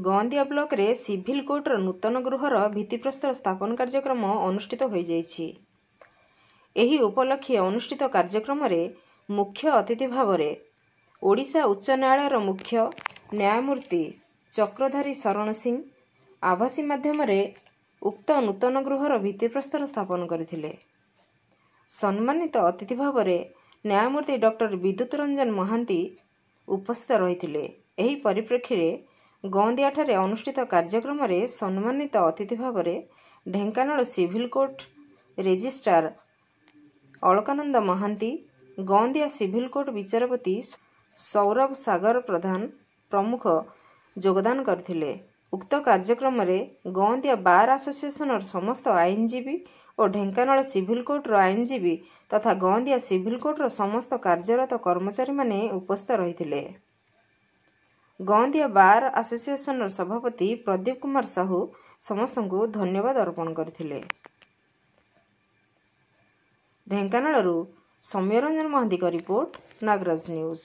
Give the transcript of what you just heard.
गौंदिया block रे civil कोर्टर नूतन गृहर भित्तिप्रस्तर स्थापन कार्यक्रम अनुष्ठित हो जाइछि। एही उपलक्षे अनुष्ठित कार्यक्रम रे मुख्य अतिथि भाव में ओडिशा उच्च न्यायालय मुख्य न्यायमूर्ति चक्रधारी शरण सिंह आभासी माध्यम रे उक्त नूतन गृहर भित्तिप्रस्तर स्थापन करथिले। सम्मानित अतिथि भाव में न्यायमूर्ति डॉक्टर विद्युत रंजन महांती उपस्थित रहिथिले। एही परिप्रेक्षी रे गौंदिया ठारे अनुष्ठित कार्यक्रम रे सम्मानित अतिथि भाव में Dhenkanal civil court registrar Alakananda Mahanti, Gondia civil court विचारपति सौरभ सागर प्रधान प्रमुख योगदान करथिले। उक्त कार्यक्रम रे गौंदिया बार एसोसिएशन समस्त आईनजीवी और ढेंकानाल सिविल कोर्ट आईनजीवी तथा गौंदिया सिविल कोर्ट समस्त कार्यरत कर्मचारी माने उपस्थित रहिथिले। गौंदिया बार एसोसिएशन सभापति प्रदीप कुमार साहू समस्त को धन्यवाद अर्पण करथिले। ढेंकानालरू सौम्यरंजन महांती का रिपोर्ट, नागराज न्यूज।